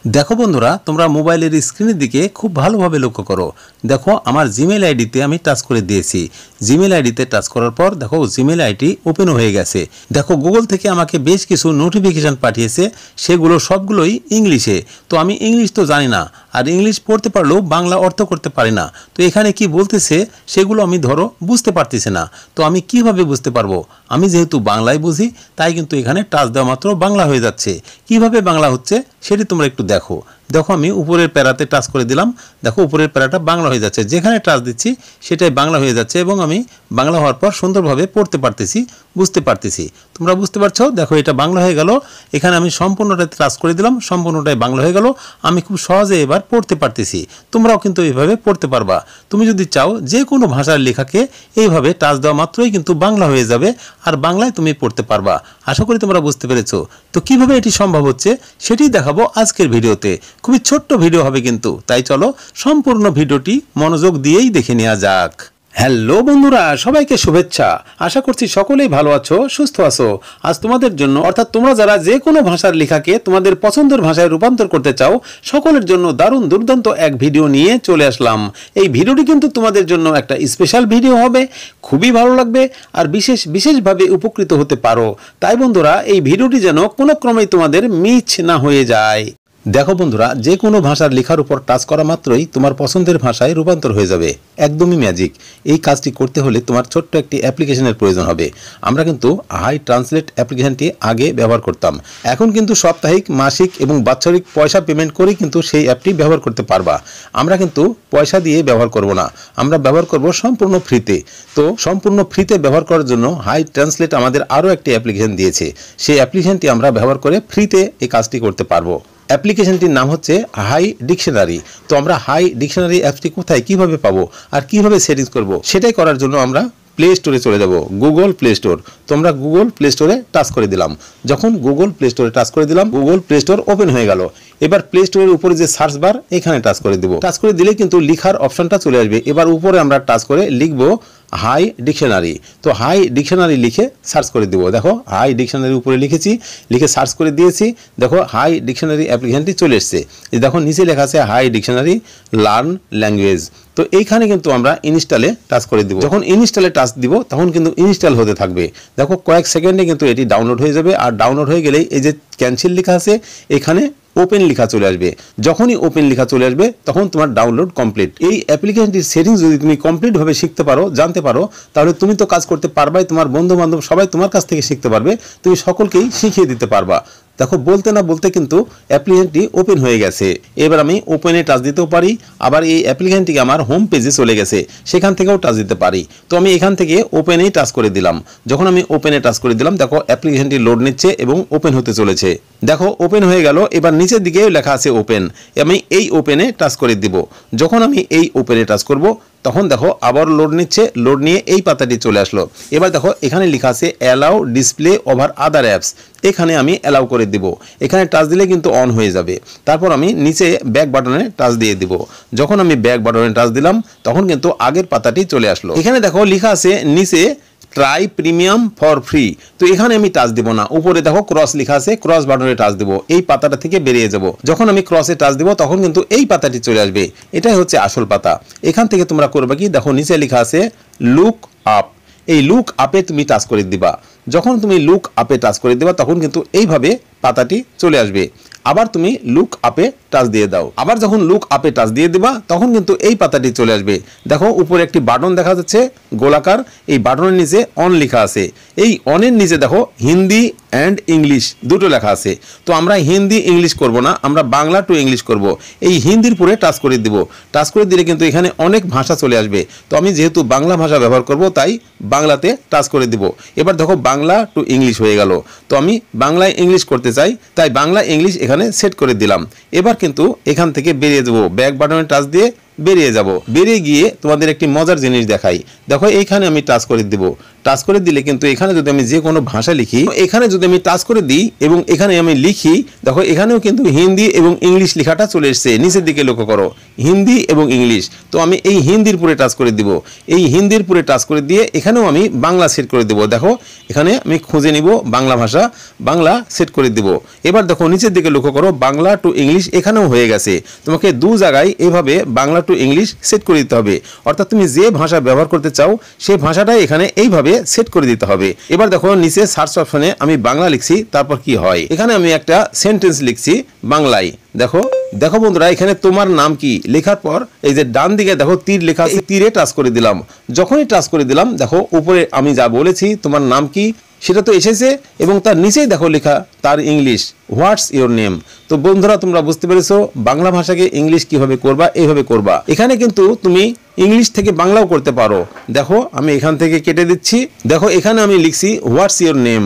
देखो बंधुरा तुम्हारा मोबाइलेर स्क्रिनेर दिके खूब भालोभाबे लक्ष्य करो। देखो आमार जिमेल आईडीते आमी टाच करे दिएछि। जिमेल आईडीते टाच करार पर देखो जिमेल आईडी ओपेन हये गेছে। देखो गुगल থেকে আমাকে বেশ কিছু নোটিফিকেশন পাঠিয়েছে, সেগুলো সবগুলোই ইংলিশে। তো আমি ইংলিশ তো জানি না, আর ইংলিশ পড়তে পারলেও বাংলা অর্থ করতে পারি না। তো এখানে কি বলতেছে সেগুলো আমি ধরো বুঝতে পারতেছি না। তো আমি কিভাবে বুঝতে পারবো? আমি যেহেতু বাংলায় বুঝি তাই কিন্তু এখানে টাচ দেওয়া মাত্র বাংলা হয়ে যাচ্ছে। কিভাবে বাংলা হচ্ছে সেটি তোমরা একটু দেখো। দেখো আমি উপরের প্যারাতে টাচ করে দিলাম, দেখো উপরের প্যারাটা বাংলা হয়ে যাচ্ছে। যেখানে টাচ দিচ্ছি সেটাই বাংলা হয়ে যাচ্ছে এবং আমি বাংলা হওয়ার পর সুন্দরভাবে পড়তে পারতেছি, বুঝতে পারতেছি। তোমরা বুঝতে পারছো? দেখো এটা বাংলা হয়ে গেল। এখানে আমি সম্পূর্ণটাতে টাচ করে দিলাম, সম্পূর্ণটাই বাংলা হয়ে গেল। আমি খুব সহজে এবার পড়তে পারতেছি। তোমরাও কিন্তু এইভাবে পড়তে পারবা। তুমি যদি চাও যে কোনো ভাষার লেখাকে এইভাবে টাচ দেওয়া মাত্রই কিন্তু বাংলা হয়ে যাবে, আর বাংলায় তুমি পড়তে পারবা। আশা করি তোমরা বুঝতে পেরেছো। তো কিভাবে এটি সম্ভব হচ্ছে সেটি দেখাবো আজকের ভিডিওতে। খুবই ছোট্ট ভিডিও হবে কিন্তু, তাই চলো সম্পূর্ণ ভিডিওটি মনোযোগ দিয়েই দেখে নেওয়া যাক। হ্যালো বন্ধুরা, সবাইকে শুভেচ্ছা। আশা করছি সকলেই ভালো আছো, সুস্থ আছো। আজ তোমাদের জন্য, অর্থাৎ তোমরা যারা যে কোনো ভাষার লেখাকে তোমাদের পছন্দের ভাষায় রূপান্তর করতে চাও, সকলের জন্য দারুণ দুর্দান্ত এক ভিডিও নিয়ে চলে আসলাম। এই ভিডিওটি কিন্তু তোমাদের জন্য একটা স্পেশাল ভিডিও হবে, খুবই ভালো লাগবে আর বিশেষভাবে উপকৃত হতে পারো। তাই বন্ধুরা এই ভিডিওটি যেন কোনো ক্রমেই তোমাদের মিস না হয়ে যায়। দেখো বন্ধুরা, যে কোনো ভাষার লেখার উপর টাচ করা মাত্রই তোমার পছন্দের ভাষায় রূপান্তর হয়ে যাবে, একদমই ম্যাজিক। এই কাজটি করতে হলে তোমার ছোট্ট একটি অ্যাপ্লিকেশনের প্রয়োজন হবে। আমরা কিন্তু হাই ট্রান্সলেট অ্যাপ্লিকেশনটি আগে ব্যবহার করতাম, এখন কিন্তু সাপ্তাহিক, মাসিক এবং বাৎসরিক পয়সা পেমেন্ট করে কিন্তু সেই অ্যাপটি ব্যবহার করতে পারবা। আমরা কিন্তু পয়সা দিয়ে ব্যবহার করব না, আমরা ব্যবহার করব সম্পূর্ণ ফ্রিতে। তো সম্পূর্ণ ফ্রিতে ব্যবহার করার জন্য হাই ট্রান্সলেট আমাদের আরও একটি অ্যাপ্লিকেশন দিয়েছে। সেই অ্যাপ্লিকেশনটি আমরা ব্যবহার করে ফ্রিতে এই কাজটি করতে পারবো। অ্যাপ্লিকেশনটির নাম হচ্ছে হাই ডিকশনারি। তো আমরা হাই ডিকশনারি অ্যাপটি কোথায় কিভাবে পাবো আর কিভাবে সেটিংস করব সেটাই করার জন্য আমরা প্লে স্টোরে চলে যাব, গুগল প্লে স্টোর। তোমরা গুগল প্লে স্টোরে টাচ করে দিলাম। যখন গুগল প্লে স্টোরে টাচ করে দিলাম, গুগল প্লে স্টোর ওপেন হয়ে গেল। এবার প্লে স্টোরের উপরে যে সার্চ বার, এখানে টাচ করে দিব। টাচ করে দিলে কিন্তু লিখার অপশনটা চলে আসবে। এবার উপরে আমরা টাচ করে লিখবো হাই ডিকশনারি। তো হাই ডিকশনারি লিখে সার্চ করে দিব। দেখো হাই ডিকশনারি উপরে লিখেছি, লিখে সার্চ করে দিয়েছি। দেখো হাই ডিকশনারি অ্যাপ্লিকেশনটি চলে এসছে। দেখো নিচে লেখা আছে হাই ডিকশনারি লার্ন ল্যাঙ্গুয়েজ। তো এইখানে কিন্তু আমরা ইনস্টলে টাচ করে দিব। যখন ইনস্টলে টাচ দিব তখন কিন্তু ইনস্টল হতে থাকবে। দেখো কয়েক সেকেন্ডে কিন্তু এটি ডাউনলোড হয়ে যাবে। আর ডাউনলোড হয়ে গেলেই এই যে ক্যান্সেল লেখা আছে, এখানে ওপেন লেখা চলে আসবে। যখনই ওপেন লেখা চলে আসবে তখন তোমার ডাউনলোড কমপ্লিট। এই অ্যাপ্লিকেশনটির সেটিংস যদি তুমি কমপ্লিটভাবে শিখতে পারো, জানতে পারো, তাহলে তুমি তো কাজ করতে পারবাই, তোমার বন্ধু বান্ধব সবাই তোমার কাছ থেকে শিখতে পারবে, তুমি সকলকেই শিখিয়ে দিতে পারবা। দেখো বলতে না বলতে কিন্তু অ্যাপ্লিকেশনটি ওপেন হয়ে গেছে। এবার আমি ওপেনে টাচ দিতেও পারি, আবার এই অ্যাপ্লিকেশনটি আমার হোম পেজে চলে গেছে, সেখান থেকেও টাচ দিতে পারি। তো আমি এখান থেকে ওপেনেই টাচ করে দিলাম। যখন আমি ওপেনে টাচ করে দিলাম, দেখো অ্যাপ্লিকেশনটি লোড নিচ্ছে এবং ওপেন হতে চলেছে। দেখো ওপেন হয়ে গেল। এবার নিচের দিকেও লেখা আছে ওপেন, আমি এই ওপেনে টাচ করে দিব। যখন আমি এই ওপেনে টাচ করব তখন দেখো আবার লোড নিচ্ছে, লোড নিয়ে এই পাতাটি চলে আসলো। এবার দেখো এখানে লেখা আছে অ্যালাউ ডিসপ্লে ওভার আদার অ্যাপস, এখানে আমি অ্যালাউ করে দিব। এখানে টাচ দিলে কিন্তু অন হয়ে যাবে। তারপর আমি নিচে ব্যাক বাটনে টাচ দিয়ে দিব। যখন আমি ব্যাক বাটনে টাচ দিলাম তখন কিন্তু আগের পাতাটি চলে আসলো। এখানে দেখো লেখা আছে নিচে ট্রাই প্রিমিয়াম ফর ফ্রি। তো এখানে আমি টাচ দিব না, উপরে দেখো ক্রস লেখা আছে, ক্রস বাটনে টাচ দিব। এই পাতাটা থেকে বেরিয়ে যাব। যখন আমি ক্রসে টাচ দিব তখন কিন্তু এই পাতাটি চলে আসবে। এটাই হচ্ছে আসল পাতা। এখান থেকে তোমরা করবে কি, দেখো নিচে লেখা আছে লুক আপ। এই লুক আপে তুমি টাচ করে দিবা। যখন তুমি লুক আপে টাচ করে দিবা তখন কিন্তু এইভাবে পাতাটি চলে আসবে। আবার তুমি লুক আপে টাচ দিয়ে দাও। আবার যখন লুক আপে টাচ দিয়ে দিবা তখন কিন্তু এই পাতাটি চলে আসবে। দেখো উপরে একটি বাটন দেখা যাচ্ছে গোলাকার, এই বাটনের নিচে অন লেখা আছে। এই অনের নিচে দেখো হিন্দি অ্যান্ড ইংলিশ দুটো লেখা আছে। তো আমরা হিন্দি ইংলিশ করব না, আমরা বাংলা টু ইংলিশ করব। এই হিন্দির পরে টাচ করে দিব। টাচ করে দিলে কিন্তু এখানে অনেক ভাষা চলে আসবে। তো আমি যেহেতু বাংলা ভাষা ব্যবহার করব তাই বাংলাতে টাচ করে দিব। এবার দেখো বাংলা টু ইংলিশ হয়ে গেল। তো আমি বাংলায় ইংলিশ করতে চাই, তাই বাংলা ইংলিশ এখানে সেট করে দিলাম। এবার কিন্তু এখান থেকে বেরিয়ে যাব, ব্যাক বাটনে টাচ দিয়ে বেরিয়ে যাব। বেরিয়ে গিয়ে তোমাদের একটি মজার জিনিস দেখাই। দেখো এইখানে আমি টাচ করে দিব। টাচ করে দিলে কিন্তু এখানে যদি আমি যে কোনো ভাষা লিখি, এখানে যদি আমি টাচ করে দিই এবং এখানে আমি লিখি, দেখো এখানেও কিন্তু হিন্দি এবং ইংলিশ লেখাটা চলে এসেছে। নিচের দিকে লক্ষ্য করো, হিন্দি এবং ইংলিশ। তো আমি এই হিন্দির পুরে টাচ করে দিব। এই হিন্দির পুরে টাচ করে দিয়ে এখানেও আমি বাংলা সেট করে দেব। দেখো এখানে আমি খুঁজে নিব বাংলা ভাষা, বাংলা সেট করে দিব। এবার দেখো নিচের দিকে লক্ষ্য করো, বাংলা টু ইংলিশ এখানেও হয়ে গেছে। তোমাকে দু জায়গায় এইভাবে বাংলা টু ইংলিশ সেট করে দিতে হবে। অর্থাৎ তুমি যে ভাষা ব্যবহার করতে চাও সেই ভাষাটাই এখানে এইভাবে সেট করে দিতে হবে। এবার দেখো নিচে সার্চ অপশনে আমি বাংলা লিখছি, তারপর কি হয়, এখানে আমি একটা সেন্টেন্স লিখছি বাংলায়। দেখো দেখো বন্ধুরা, এখানে তোমার নাম কি লেখার পর এই যে ডান দিকে দেখো তীর লেখা আছে, তীরে টাচ করে দিলাম। যখনই টাচ করে দিলাম দেখো উপরে আমি যা বলেছি তোমার নাম কি সেটা তো এসেছে এবং তার নিচেই দেখো লেখা তার ইংলিশ, হোয়াটস ইওর নেম। তো বন্ধুরা তোমরা বুঝতে পেরেছো বাংলা ভাষাকে ইংলিশ কিভাবে করবা, এইভাবে করবা। এখানে কিন্তু তুমি ইংলিশ থেকে বাংলাও করতে পারো। দেখো আমি এখান থেকে কেটে দিচ্ছি। দেখো এখানে আমি লিখছি হোয়াটস ইওর নেম।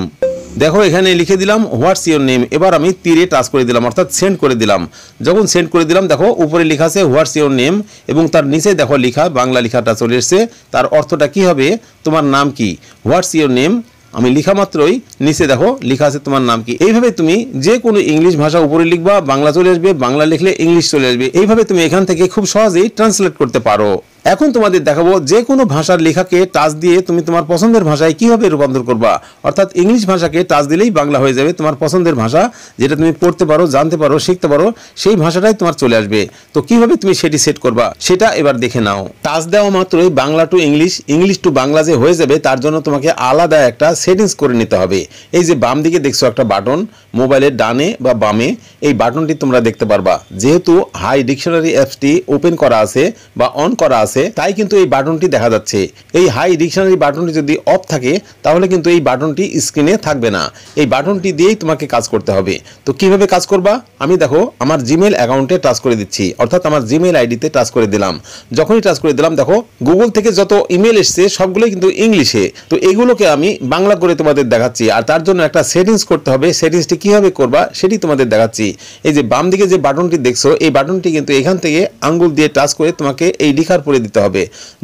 দেখো এখানে লিখে দিলাম হোয়াটস ইওর নেম। এবার আমি তীরে টাচ করে দিলাম, অর্থাৎ সেন্ড করে দিলাম। যখন সেন্ড করে দিলাম দেখো উপরে লেখা আছে হোয়াটস ইওর নেম এবং তার নিচে দেখো লেখা বাংলা লেখাটা চলে এসেছে। তার অর্থটা কি হবে, তোমার নাম কি, হোয়াটস ইওর নেম। আমি লেখা মাত্রই নিচে দেখো লেখা আছে তোমার নাম কি। এইভাবে তুমি যে কোনো ইংলিশ ভাষা উপরে লিখবা, বাংলা চলে আসবে, বাংলা লিখলে ইংলিশ চলে আসবে। এইভাবে তুমি এখান থেকে খুব সহজেই ট্রান্সলেট করতে পারো। এখন তোমাদের দেখাবো যে কোনো ভাষার লেখাকে টাচ দিয়ে তুমি তোমার পছন্দের ভাষায় কিভাবে রূপান্তর করবা। অর্থাৎ ইংলিশ ভাষাকে টাচ দিলেই বাংলা হয়ে যাবে। তোমার পছন্দের ভাষা যেটা তুমি পড়তে পারো, জানতে পারো, শিখতে পারো, সেই ভাষাটাই তোমার চলে আসবে। তো কিভাবে তুমি সেটি সেট করবা সেটা এবার দেখে নাও। টাচ দেওয়া মাত্রই Bangla to English, English to Bangla যে হয়ে যাবে তার জন্য তোমাকে আলাদা একটা সেটিংস করে নিতে হবে। এই যে বাম দিকে দেখছো একটা বাটন, মোবাইলের ডানে বা বামে এই বাটনটি তোমরা দেখতে পারবা। যেহেতু হাই ডিকশনারি অ্যাপসটি ওপেন করা আছে বা অন করা আছে তাই কিন্তু এই বাটনটি দেখা যাচ্ছে। এই হাই ডিকশনারি বাটনটি যদি অফ থাকে তাহলে কিন্তু এই বাটনটি স্ক্রিনে থাকবে না। এই বাটনটি দিয়েই তোমাকে কাজ করতে হবে। তো কিভাবে কাজ করবা, আমি দেখো আমার জিমেল অ্যাকাউন্টে টাচ করে দিচ্ছি, অর্থাৎ আমার জিমেল আইডিতে টাচ করে দিলাম। যখনই টাচ করে দিলাম দেখো গুগল থেকে যত ইমেল এসছে সবগুলোই কিন্তু ইংলিশে। তো এগুলোকে আমি বাংলা করে তোমাদের দেখাচ্ছি। আর তার জন্য একটা সেটিংস করতে হবে। সেটিংসটি কিভাবে করবা সেটি তোমাদের দেখাচ্ছি। এই যে বাম দিকে যে বাটনটি দেখছো এই বাটনটি কিন্তু এখান থেকে আঙ্গুল দিয়ে টাচ করে তোমাকে এই লিখার পরে দিতে হবে।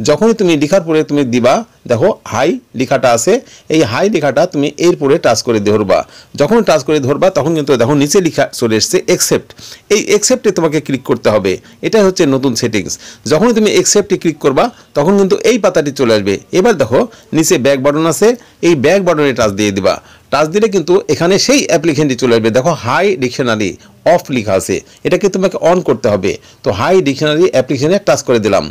যখনই তুমি লিখার পরে তুমি দিবা দেখো হাই লেখাটা আছে, এই হাই লেখাটা তুমি এরপরে টাচ করে ধরবা। যখন টাচ করে ধরবা তখন কিন্তু দেখো নিচে লেখা চলে এসছে অ্যাকসেপ্ট। এই অ্যাকসেপ্টে তোমাকে ক্লিক করতে হবে। এটাই হচ্ছে নতুন সেটিংস। যখনই তুমি অ্যাকসেপ্টে ক্লিক করবা তখন কিন্তু এই পাতাটি চলে আসবে। এবার দেখো নিচে ব্যাক বাটন আছে, এই ব্যাক বাটনে টাচ দিয়ে দিবা। টাচ দিলে কিন্তু এখানে সেই অ্যাপ্লিকেশনটি চলে আসবে। দেখো হাই ডিকশনারি অফ লেখা আছে, এটাকে তোমাকে অন করতে হবে। তো হাই ডিকশনারি অ্যাপ্লিকেশনে টাচ করে দিলাম,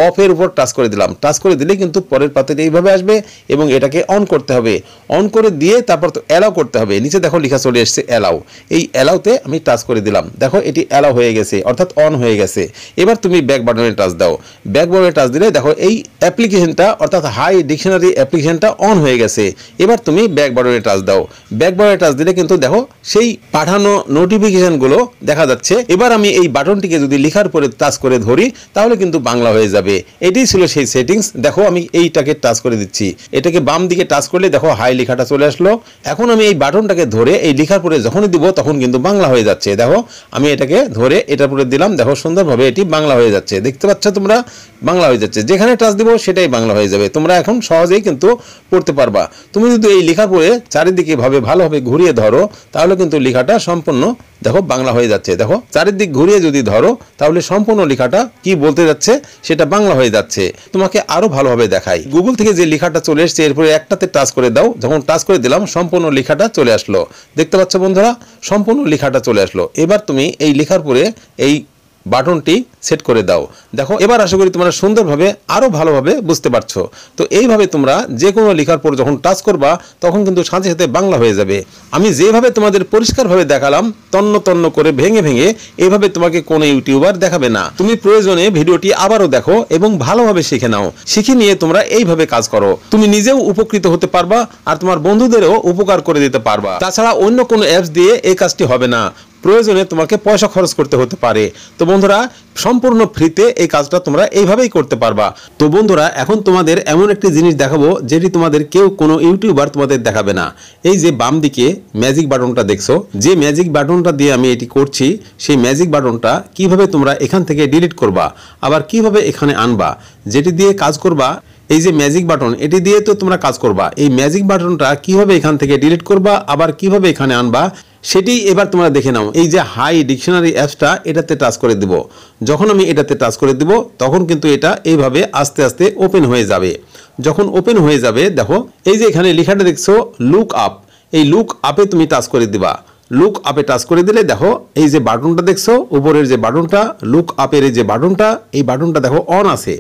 অফের উপর টাচ করে দিলাম। টাচ করে দিলে কিন্তু পরের পাতাটি এইভাবে আসবে এবং এটাকে অন করতে হবে। অন করে দিয়ে তারপর তো অ্যালাউ করতে হবে। নিচে দেখো লেখা চলে এসেছে অ্যালাউ। এই অ্যালাউতে আমি টাচ করে দিলাম। দেখো এটি অ্যালাউ হয়ে গেছে, অর্থাৎ অন হয়ে গেছে। এবার তুমি ব্যাক বাটনে টাচ দাও। ব্যাক বাটনে টাচ দিলে দেখো এই অ্যাপ্লিকেশনটা অর্থাৎ হাই ডিকশনারি অ্যাপ্লিকেশনটা অন হয়ে গেছে। এবার তুমি ব্যাক বাটনে টাচ দাও। ব্যাক বাটনে টাচ দিলে কিন্তু দেখো সেই পাঠানো নোটিফিকেশনগুলো দেখা যাচ্ছে। এবার আমি এই বাটনটিকে যদি লেখার পরে টাচ করে ধরি তাহলে কিন্তু বাংলা হয়ে যাবে। এটাই ছিল সেই সেটিংস। দেখো আমি এইটাকে টাচ করে দিচ্ছি, এটাকে বাম দিকে টাচ করলে দেখো হাই লেখাটা চলে আসলো। এখন আমি এই বাটনটাকে ধরে এই লেখার পরে যখনই দিব তখন কিন্তু বাংলা হয়ে যাচ্ছে। দেখো আমি এটাকে ধরে এটার পরে দিলাম, দেখো সুন্দরভাবে এটি বাংলা হয়ে যাচ্ছে। দেখতে পাচ্ছ তোমরা, বাংলা হয়ে যাচ্ছে। যেখানে টাচ দিব সেটাই বাংলা হয়ে যাবে। তোমরা এখন সহজেই কিন্তু পড়তে পারবা। তুমি যদি এই লেখার পরে চারিদিকে ভাবে ভালোভাবে ঘুরিয়ে ধরো তাহলে কিন্তু লেখাটা সম্পূর্ণ দেখো বাংলা হয়ে যাচ্ছে। দেখো চারিদিক ঘুরিয়ে যদি ধরো তাহলে সম্পূর্ণ লেখাটা কি বলতে যাচ্ছে সেটা বাংলা হয়ে যাচ্ছে। তোমাকে আরো ভালোভাবে দেখাই। গুগল থেকে যে লেখাটা চলে এসেছে এরপরে একটাতে টাচ করে দাও। যখন টাচ করে দিলাম সম্পূর্ণ লেখাটা চলে আসলো। দেখতে পাচ্ছ বন্ধুরা, সম্পূর্ণ লেখাটা চলে আসলো। এবার তুমি এই লেখার পরে এই বাটনটি সেট করে দাও। দেখো এবার আশা করি তোমরা সুন্দরভাবে আরো ভালোভাবে বুঝতে পারছো। তো এইভাবে তোমরা যে কোনো লেখার পর যখন টাচ করবা তখন কিন্তু সাথে সাথে বাংলা হয়ে যাবে। আমি যেভাবে তোমাদের পরিষ্কারভাবে দেখালাম তন্ন তন্ন করে ভেঙে ভেঙে, এইভাবে তোমাকে কোনো ইউটিউবার দেখাবে না। তুমি প্রয়োজনে ভিডিওটি আবারও দেখো এবং ভালোভাবে শিখে নাও। শিখে নিয়ে তোমরা এইভাবে কাজ করো। তুমি নিজেও উপকৃত হতে পারবা আর তোমার বন্ধুদেরও উপকার করে দিতে পারবা। তাছাড়া অন্য কোনো অ্যাপস দিয়ে এই কাজটি হবে না, প্রয়োজনে তোমাকে পয়সা খরচ করতে হতে পারে। তো বন্ধুরা সম্পূর্ণ ফ্রিতে এই কাজটা তোমরা এইভাবেই করতে পারবা। তো বন্ধুরা এখন তোমাদের এমন একটি জিনিস দেখাবো যেটি তোমাদের কেউ কোনো ইউটিউবার তোমাদের দেখাবে না। এই যে বাম দিকে ম্যাজিক বাটনটা দেখছো, যে ম্যাজিক বাটনটা দিয়ে আমি এটি করছি সেই ম্যাজিক বাটনটা কিভাবে তোমরা এখান থেকে ডিলিট করবা, আবার কিভাবে এখানে আনবা, যেটি দিয়ে কাজ করবা এই যে ম্যাজিক বাটন এটি দিয়ে তো তোমরা কাজ করবা। এই ম্যাজিক বাটনটা কিভাবে এখান থেকে ডিলিট করবা আবার কিভাবে এখানে আনবা সেটি এবার তোমরা দেখে নাও। এই যে হাই ডিকশনারি অ্যাপসটা এটাতে টাচ করে দিব। যখন আমি এটাতে টাচ করে দিব তখন কিন্তু এটা এইভাবে আস্তে আস্তে ওপেন হয়ে যাবে। যখন ওপেন হয়ে যাবে দেখো এই যে এখানে লেখাটা দেখছো লুক আপ, এই লুক আপে তুমি টাচ করে দিবা। লুক আপে টাচ করে দিলে দেখো এই যে বাটনটা দেখছো উপরের যে বাটনটা লুক আপের এই যে বাটনটা, এই বাটনটা দেখো অন আছে,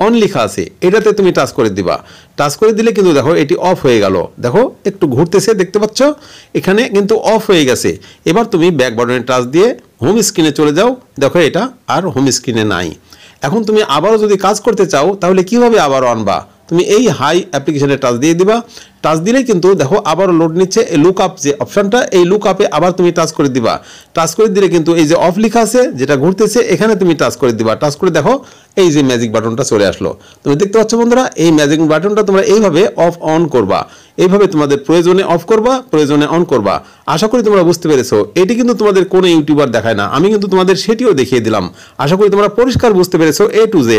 অন লেখা আছে, এটাতে তুমি টাচ করে দিবা। টাচ করে দিলে কিন্তু দেখো এটি অফ হয়ে গেল। দেখো একটু ঘুরতেছে, দেখতে পাচ্ছ এখানে কিন্তু অফ হয়ে গেছে। এবার তুমি ব্যাক বাটনে টাচ দিয়ে হোম স্ক্রিনে চলে যাও। দেখো এটা আর হোম স্ক্রিনে নাই। এখন তুমি আবারও যদি কাজ করতে চাও তাহলে কিভাবে আবারও আনবা? তুমি এই হাই অ্যাপ্লিকেশনে টাচ দিয়ে দিবা। টাচ দিলে কিন্তু দেখো আবারও লোড নিচ্ছে। এই লুক আপ যে অপশনটা, এই লুক আপে আবার তুমি টাচ করে দিবা। টাচ করে দিলে কিন্তু এই যে অফ লেখা আছে যেটা ঘুরতেছে এখানে তুমি টাচ করে দিবা। টাচ করে দেখো এই যে ম্যাজিক বাটনটা চলে আসলো। তুমি দেখতে পাচ্ছ বন্ধুরা, এই ম্যাজিক বাটনটা তোমরা এইভাবে অফ অন করবা। এইভাবে তোমাদের প্রয়োজনে অফ করবা, প্রয়োজনে অন করবা। আশা করি তোমরা বুঝতে পেরেছো। এটি কিন্তু তোমাদের কোনো ইউটিউবার দেখায় না, আমি কিন্তু তোমাদের সেটিও দেখিয়ে দিলাম। আশা করি তোমরা পরিষ্কার বুঝতে পেরেছো A to Z।